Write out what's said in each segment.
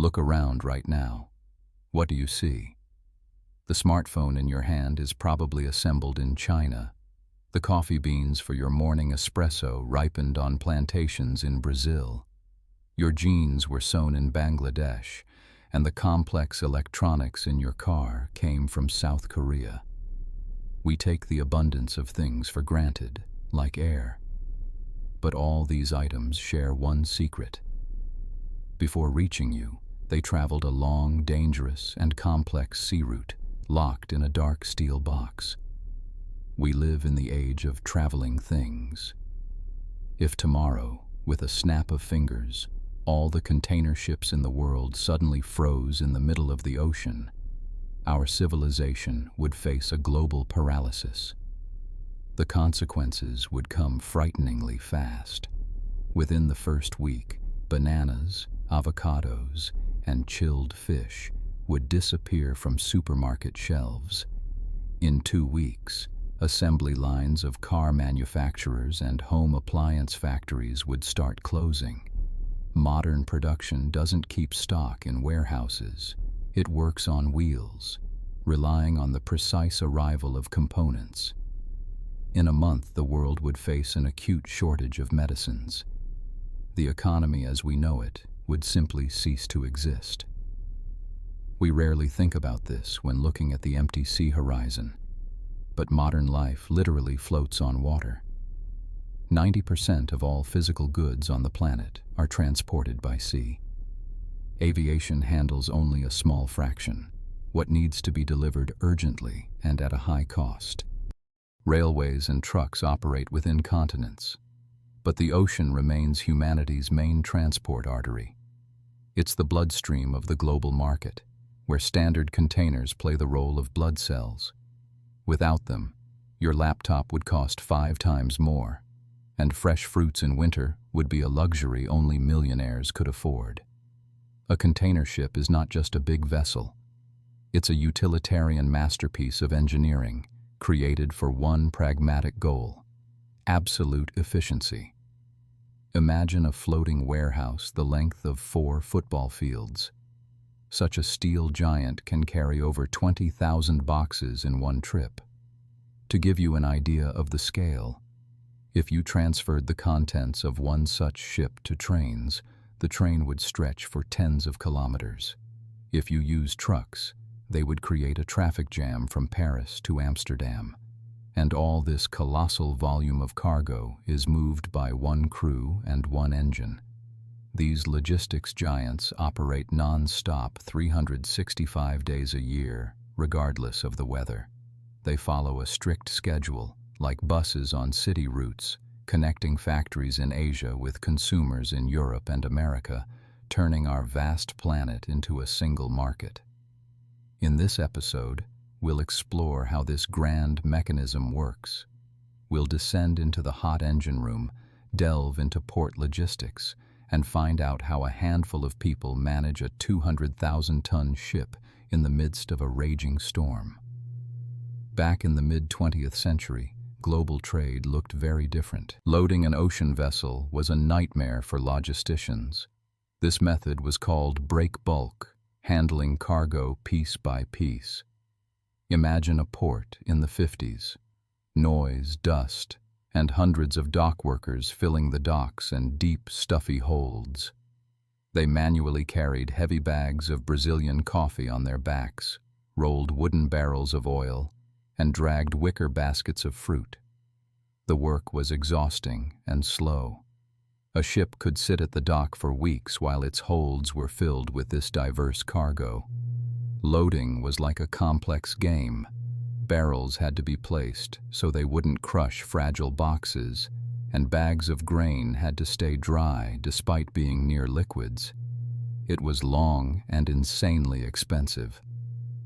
Look around right now. What do you see? The smartphone in your hand is probably assembled in China. The coffee beans for your morning espresso ripened on plantations in Brazil. Your jeans were sewn in Bangladesh, and the complex electronics in your car came from South Korea. We take the abundance of things for granted, like air. But all these items share one secret. Before reaching you, they traveled a long, dangerous, and complex sea route, locked in a dark steel box. We live in the age of traveling things. If tomorrow, with a snap of fingers, all the container ships in the world suddenly froze in the middle of the ocean, our civilization would face a global paralysis. The consequences would come frighteningly fast. Within the first week, bananas, avocados, and chilled fish would disappear from supermarket shelves. In 2 weeks, assembly lines of car manufacturers and home appliance factories would start closing. Modern production doesn't keep stock in warehouses. It works on wheels, relying on the precise arrival of components. In a month, the world would face an acute shortage of medicines. The economy as we know it would simply cease to exist. We rarely think about this when looking at the empty sea horizon, but modern life literally floats on water. 90% of all physical goods on the planet are transported by sea. Aviation handles only a small fraction, what needs to be delivered urgently and at a high cost. Railways and trucks operate within continents, but the ocean remains humanity's main transport artery. It's the bloodstream of the global market, where standard containers play the role of blood cells. Without them, your laptop would cost 5 times more, and fresh fruits in winter would be a luxury only millionaires could afford. A container ship is not just a big vessel. It's a utilitarian masterpiece of engineering, created for one pragmatic goal: absolute efficiency. Imagine a floating warehouse the length of 4 football fields. Such a steel giant can carry over 20,000 boxes in one trip. To give you an idea of the scale, if you transferred the contents of one such ship to trains, the train would stretch for tens of kilometers. If you used trucks, they would create a traffic jam from Paris to Amsterdam. And all this colossal volume of cargo is moved by one crew and one engine. These logistics giants operate non-stop 365 days a year, regardless of the weather. They follow a strict schedule, like buses on city routes, connecting factories in Asia with consumers in Europe and America, turning our vast planet into a single market. In this episode, we'll explore how this grand mechanism works. We'll descend into the hot engine room, delve into port logistics, and find out how a handful of people manage a 200,000-ton ship in the midst of a raging storm. Back in the mid-20th century, global trade looked very different. Loading an ocean vessel was a nightmare for logisticians. This method was called break bulk, handling cargo piece by piece. Imagine a port in the 50s. Noise, dust, and hundreds of dock workers filling the docks and deep, stuffy holds. They manually carried heavy bags of Brazilian coffee on their backs, rolled wooden barrels of oil, and dragged wicker baskets of fruit. The work was exhausting and slow. A ship could sit at the dock for weeks while its holds were filled with this diverse cargo. Loading was like a complex game. Barrels had to be placed so they wouldn't crush fragile boxes, and bags of grain had to stay dry despite being near liquids. It was long and insanely expensive.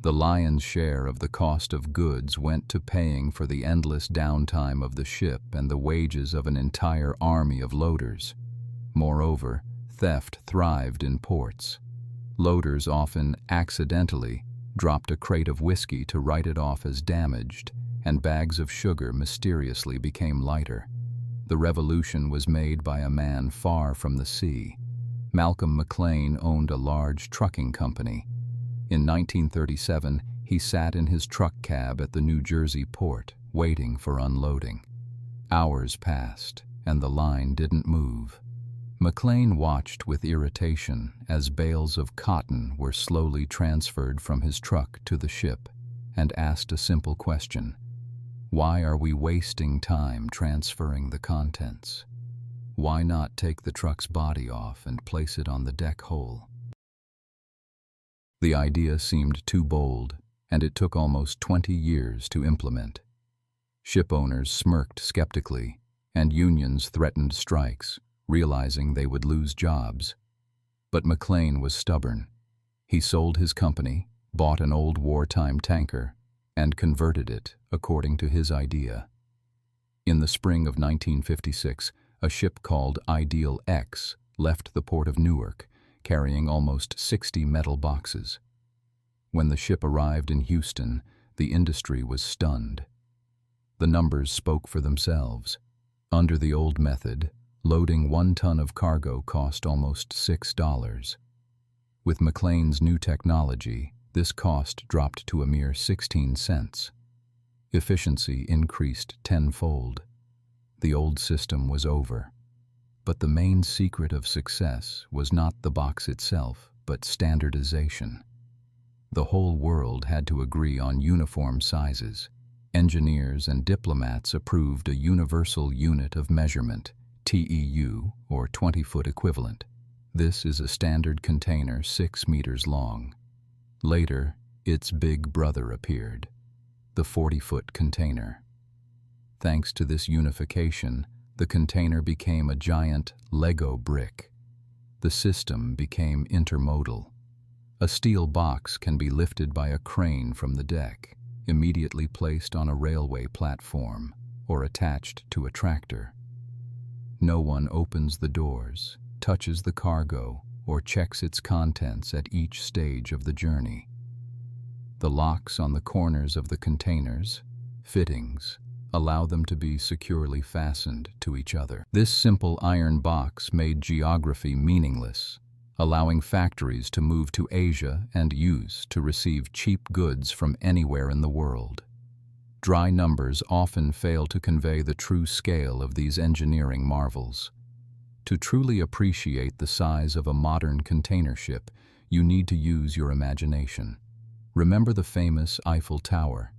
The lion's share of the cost of goods went to paying for the endless downtime of the ship and the wages of an entire army of loaders. Moreover, theft thrived in ports. Loaders often accidentally dropped a crate of whiskey to write it off as damaged, and bags of sugar mysteriously became lighter. The revolution was made by a man far from the sea. Malcolm McLean owned a large trucking company. In 1937, he sat in his truck cab at the New Jersey port, waiting for unloading. Hours passed, and the line didn't move. McLean watched with irritation as bales of cotton were slowly transferred from his truck to the ship, and asked a simple question: why are we wasting time transferring the contents? Why not take the truck's body off and place it on the deck hole? The idea seemed too bold, and it took almost 20 years to implement. Ship owners smirked skeptically, and unions threatened strikes, realizing they would lose jobs. But McLean was stubborn. He sold his company, bought an old wartime tanker, and converted it according to his idea. In the spring of 1956, a ship called Ideal X left the port of Newark, carrying almost 60 metal boxes. When the ship arrived in Houston, the industry was stunned. The numbers spoke for themselves. Under the old method, loading 1 ton of cargo cost almost $6. With McLean's new technology, this cost dropped to a mere 16 cents. Efficiency increased tenfold. The old system was over. But the main secret of success was not the box itself, but standardization. The whole world had to agree on uniform sizes. Engineers and diplomats approved a universal unit of measurement, TEU, or 20-foot equivalent. This is a standard container 6 meters long. Later, its big brother appeared, the 40-foot container. Thanks to this unification, the container became a giant Lego brick. The system became intermodal. A steel box can be lifted by a crane from the deck, immediately placed on a railway platform, or attached to a tractor. No one opens the doors, touches the cargo, or checks its contents at each stage of the journey. The locks on the corners of the containers, fittings, allow them to be securely fastened to each other. This simple iron box made geography meaningless, allowing factories to move to Asia and use to receive cheap goods from anywhere in the world. Dry numbers often fail to convey the true scale of these engineering marvels. To truly appreciate the size of a modern container ship, you need to use your imagination. Remember the famous Eiffel Tower.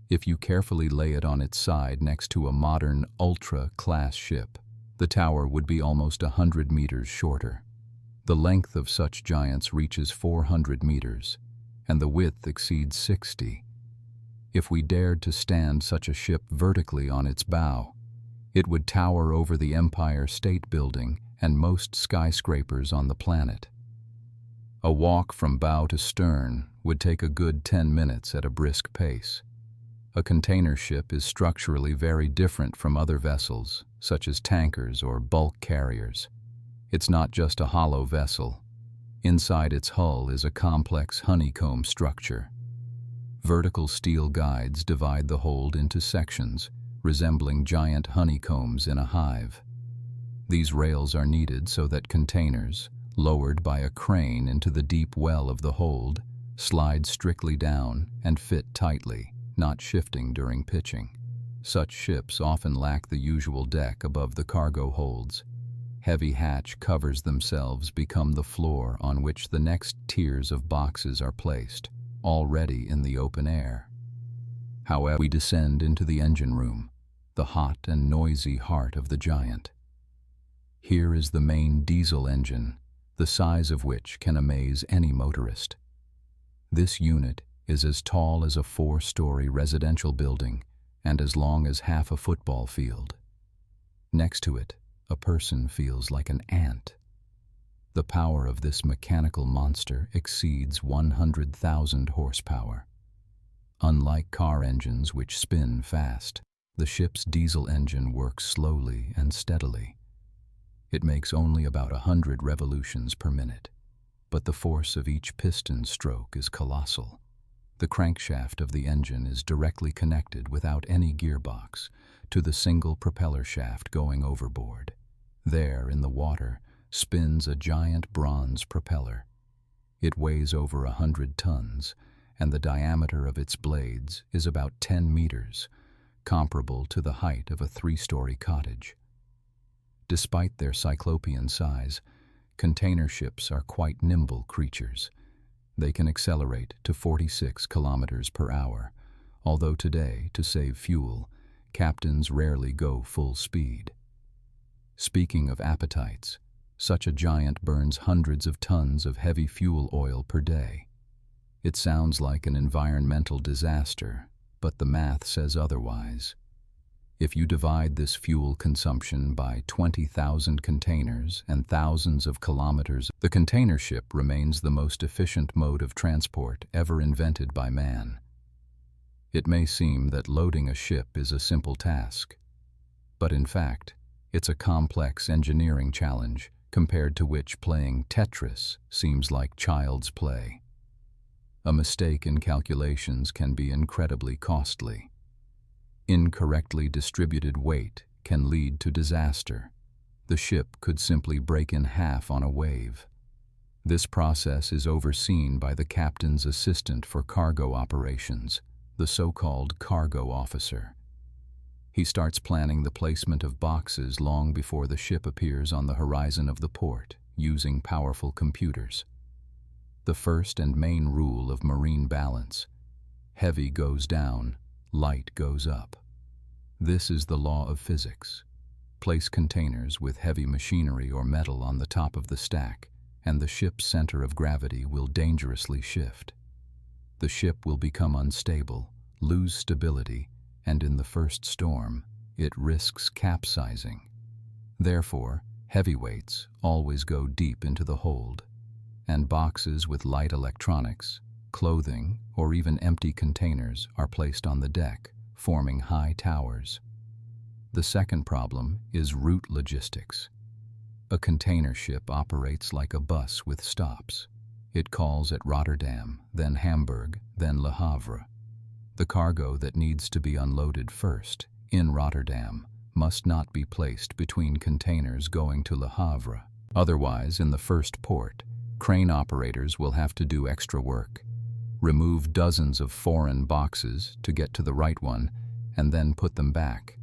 If you carefully lay it on its side next to a modern ultra-class ship, the tower would be almost 100 meters shorter. The length of such giants reaches 400 meters, and the width exceeds 60. If we dared to stand such a ship vertically on its bow, it would tower over the Empire State Building and most skyscrapers on the planet. A walk from bow to stern would take a good 10 minutes at a brisk pace. A container ship is structurally very different from other vessels, such as tankers or bulk carriers. It's not just a hollow vessel. Inside its hull is a complex honeycomb structure. Vertical steel guides divide the hold into sections, resembling giant honeycombs in a hive. These rails are needed so that containers, lowered by a crane into the deep well of the hold, slide strictly down and fit tightly, not shifting during pitching. Such ships often lack the usual deck above the cargo holds. Heavy hatch covers themselves become the floor on which the next tiers of boxes are placed, already in the open air. However, we descend into the engine room, the hot and noisy heart of the giant. Here is the main diesel engine, the size of which can amaze any motorist. This unit is as tall as a 4-story residential building and as long as half a football field. Next to it, a person feels like an ant. The power of this mechanical monster exceeds 100,000 horsepower. Unlike car engines which spin fast, the ship's diesel engine works slowly and steadily. It makes only about 100 revolutions per minute, but the force of each piston stroke is colossal. The crankshaft of the engine is directly connected without any gearbox to the single propeller shaft going overboard. There, in the water, spins a giant bronze propeller. It weighs over 100 tons, and the diameter of its blades is about 10 meters, comparable to the height of a 3-story cottage. Despite their cyclopean size, container ships are quite nimble creatures. They can accelerate to 46 kilometers per hour, although today, to save fuel, captains rarely go full speed. Speaking of appetites, such a giant burns hundreds of tons of heavy fuel oil per day. It sounds like an environmental disaster, but the math says otherwise. If you divide this fuel consumption by 20,000 containers and thousands of kilometers, the container ship remains the most efficient mode of transport ever invented by man. It may seem that loading a ship is a simple task, but in fact, it's a complex engineering challenge compared to which playing Tetris seems like child's play. A mistake in calculations can be incredibly costly. Incorrectly distributed weight can lead to disaster. The ship could simply break in half on a wave. This process is overseen by the captain's assistant for cargo operations, the so-called cargo officer. He starts planning the placement of boxes long before the ship appears on the horizon of the port, using powerful computers. The first and main rule of marine balance: heavy goes down, light goes up. This is the law of physics. Place containers with heavy machinery or metal on the top of the stack, and the ship's center of gravity will dangerously shift. The ship will become unstable, lose stability, and in the first storm, it risks capsizing. Therefore, heavyweights always go deep into the hold, and boxes with light electronics, clothing, or even empty containers are placed on the deck, forming high towers. The second problem is route logistics. A container ship operates like a bus with stops. It calls at Rotterdam, then Hamburg, then Le Havre. The cargo that needs to be unloaded first, in Rotterdam, must not be placed between containers going to Le Havre. Otherwise, in the first port, crane operators will have to do extra work, remove dozens of foreign boxes to get to the right one, and then put them back.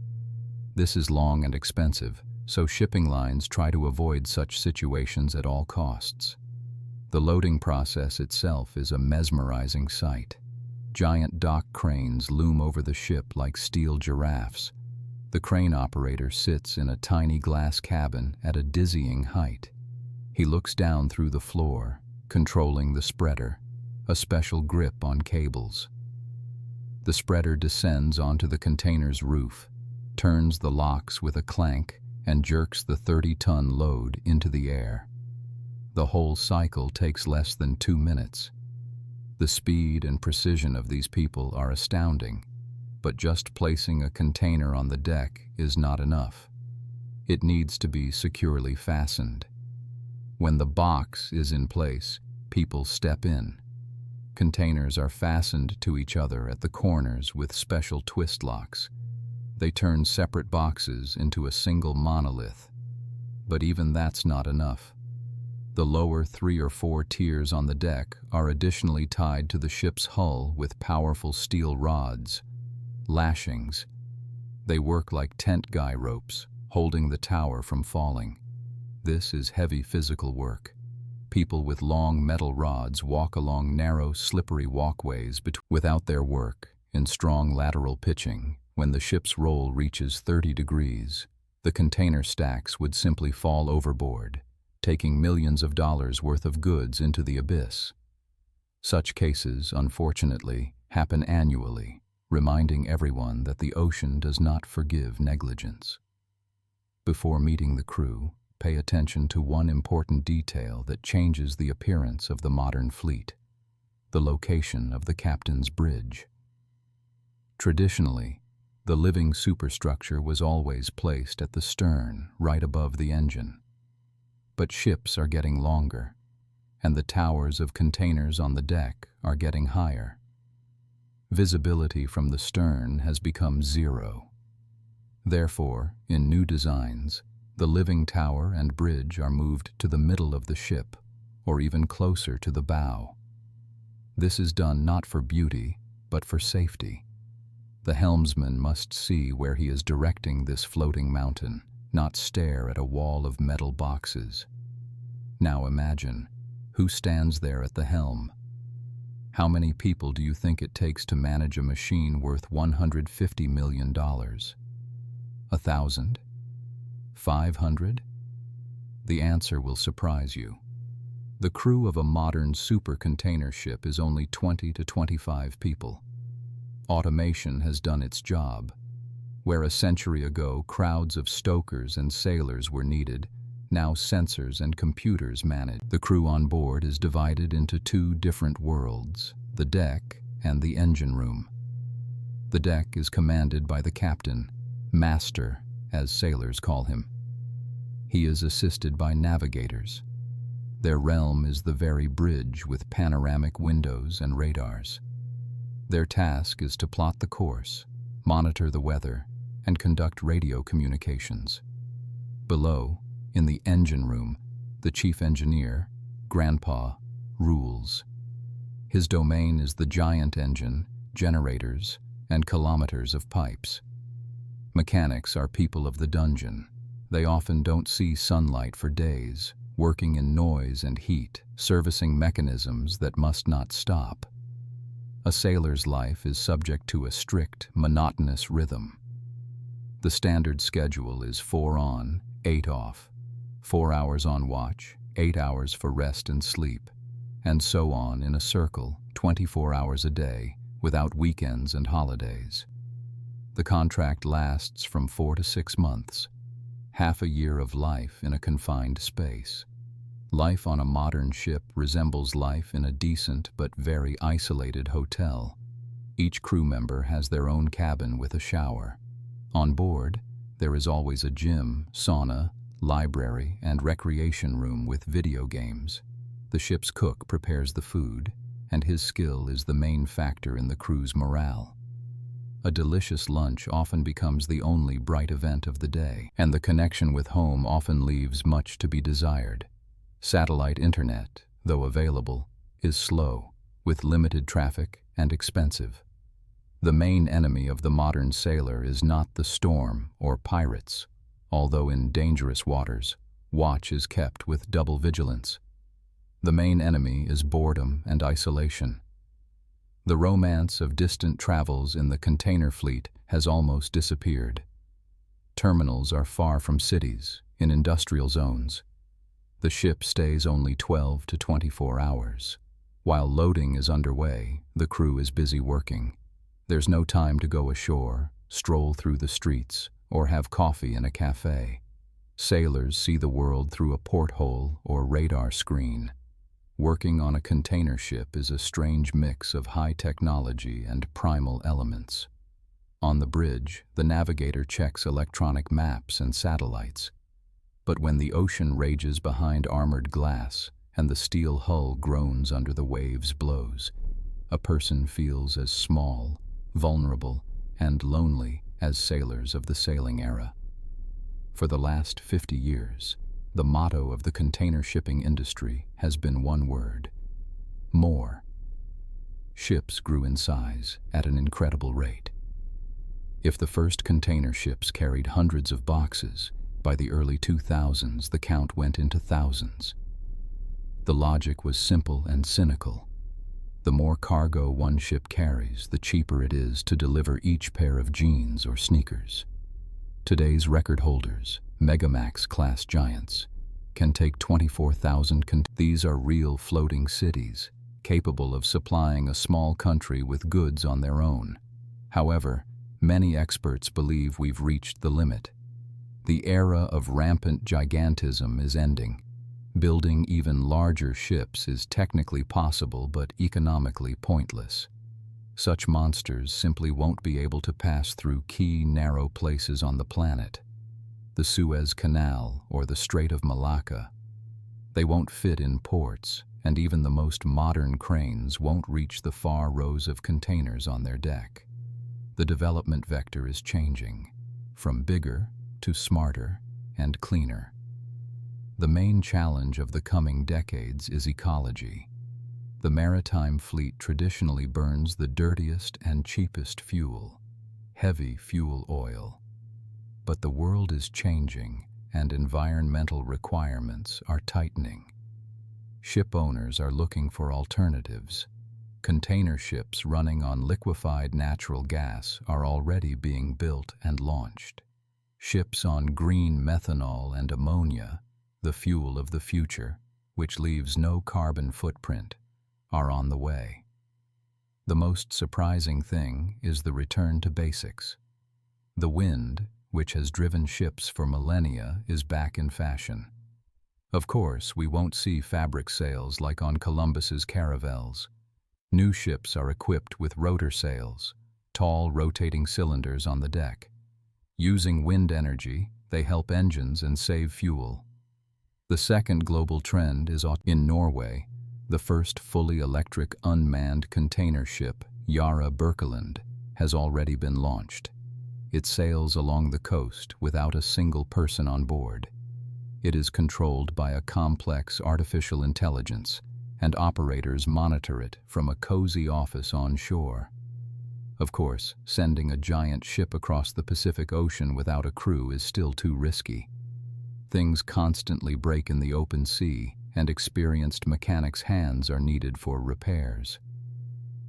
This is long and expensive, so shipping lines try to avoid such situations at all costs. The loading process itself is a mesmerizing sight. Giant dock cranes loom over the ship like steel giraffes. The crane operator sits in a tiny glass cabin at a dizzying height. He looks down through the floor, controlling the spreader, a special grip on cables. The spreader descends onto the container's roof, turns the locks with a clank, and jerks the 30-ton load into the air. The whole cycle takes less than 2 minutes. The speed and precision of these people are astounding, but just placing a container on the deck is not enough. It needs to be securely fastened. When the box is in place, people step in. Containers are fastened to each other at the corners with special twist locks. They turn separate boxes into a single monolith. But even that's not enough. The lower 3 or 4 tiers on the deck are additionally tied to the ship's hull with powerful steel rods, lashings. They work like tent guy ropes, holding the tower from falling. This is heavy physical work. People with long metal rods walk along narrow, slippery walkways without their work in strong lateral pitching. When the ship's roll reaches 30 degrees, the container stacks would simply fall overboard, taking millions of dollars worth of goods into the abyss. Such cases, unfortunately, happen annually, reminding everyone that the ocean does not forgive negligence. Before meeting the crew, pay attention to one important detail that changes the appearance of the modern fleet: the location of the captain's bridge. Traditionally, the living superstructure was always placed at the stern, right above the engine. But ships are getting longer, and the towers of containers on the deck are getting higher. Visibility from the stern has become zero. Therefore, in new designs, The living tower and bridge are moved to the middle of the ship, or even closer to the bow. This is done not for beauty, but for safety. The helmsman must see where he is directing this floating mountain, not stare at a wall of metal boxes. Now imagine, who stands there at the helm? How many people do you think it takes to manage a machine worth $150 million? 1,000? 500? The answer will surprise you. The crew of a modern super container ship is only 20 to 25 people. Automation has done its job. Where a century ago crowds of stokers and sailors were needed, now sensors and computers manage. The crew on board is divided into two different worlds, the deck and the engine room. The deck is commanded by the captain, master, as sailors call him. He is assisted by navigators. Their realm is the very bridge with panoramic windows and radars. Their task is to plot the course, monitor the weather, and conduct radio communications. Below, in the engine room, the chief engineer, Grandpa, rules. His domain is the giant engine, generators, and kilometers of pipes. Mechanics are people of the dungeon. They often don't see sunlight for days, working in noise and heat, servicing mechanisms that must not stop. A sailor's life is subject to a strict, monotonous rhythm. The standard schedule is 4 on, 8 off, 4 hours on watch, 8 hours for rest and sleep, and so on in a circle, 24 hours a day, without weekends and holidays. The contract lasts from 4 to 6 months, half a year of life in a confined space. Life on a modern ship resembles life in a decent but very isolated hotel. Each crew member has their own cabin with a shower. On board, there is always a gym, sauna, library, and recreation room with video games. The ship's cook prepares the food, and his skill is the main factor in the crew's morale. A delicious lunch often becomes the only bright event of the day, and the connection with home often leaves much to be desired. Satellite internet, though available, is slow, with limited traffic and expensive. The main enemy of the modern sailor is not the storm or pirates, although in dangerous waters, watch is kept with double vigilance. The main enemy is boredom and isolation. The romance of distant travels in the container fleet has almost disappeared. Terminals are far from cities, in industrial zones. The ship stays only 12 to 24 hours. While loading is underway, the crew is busy working. There's no time to go ashore, stroll through the streets, or have coffee in a cafe. Sailors see the world through a porthole or radar screen. Working on a container ship is a strange mix of high technology and primal elements. On the bridge, the navigator checks electronic maps and satellites. But when the ocean rages behind armored glass and the steel hull groans under the waves' blows, a person feels as small, vulnerable, and lonely as sailors of the sailing era. For the last 50 years, the motto of the container shipping industry has been one word: more. Ships grew in size at an incredible rate. If the first container ships carried hundreds of boxes, by the early 2000s the count went into thousands. The logic was simple and cynical. The more cargo one ship carries, the cheaper it is to deliver each pair of jeans or sneakers. Today's record holders, Megamax-class giants, can take 24,000 These are real floating cities, capable of supplying a small country with goods on their own. However, many experts believe we've reached the limit. The era of rampant gigantism is ending. Building even larger ships is technically possible but economically pointless. Such monsters simply won't be able to pass through key narrow places on the planet. The Suez Canal or the Strait of Malacca. They won't fit in ports, and even the most modern cranes won't reach the far rows of containers on their deck. The development vector is changing, from bigger to smarter and cleaner. The main challenge of the coming decades is ecology. The maritime fleet traditionally burns the dirtiest and cheapest fuel, heavy fuel oil. But the world is changing and environmental requirements are tightening. Ship owners are looking for alternatives. Container ships running on liquefied natural gas are already being built and launched. Ships on green methanol and ammonia, the fuel of the future, which leaves no carbon footprint, are on the way. The most surprising thing is the return to basics. The wind, which has driven ships for millennia, is back in fashion. Of course, we won't see fabric sails like on Columbus's caravels. New ships are equipped with rotor sails, tall rotating cylinders on the deck. Using wind energy, they help engines and save fuel. The second global trend is in Norway. The first fully electric unmanned container ship, Yara Birkeland, has already been launched. It sails along the coast without a single person on board. It is controlled by a complex artificial intelligence, and operators monitor it from a cozy office on shore. Of course, sending a giant ship across the Pacific Ocean without a crew is still too risky. Things constantly break in the open sea, and experienced mechanics' hands are needed for repairs.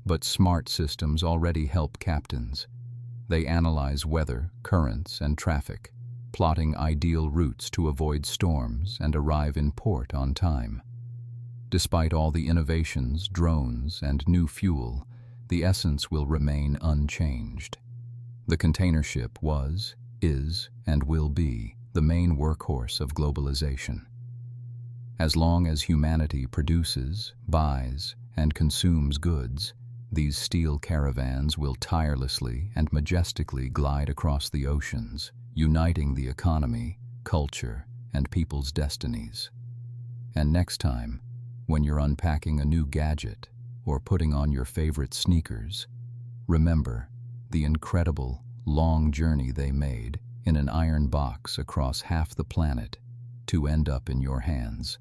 But smart systems already help captains. They analyze weather, currents, and traffic, plotting ideal routes to avoid storms and arrive in port on time. Despite all the innovations, drones, and new fuel, the essence will remain unchanged. The container ship was, is, and will be the main workhorse of globalization. As long as humanity produces, buys, and consumes goods, these steel caravans will tirelessly and majestically glide across the oceans, uniting the economy, culture, and people's destinies. And next time, when you're unpacking a new gadget or putting on your favorite sneakers, remember the incredible, long journey they made in an iron box across half the planet to end up in your hands.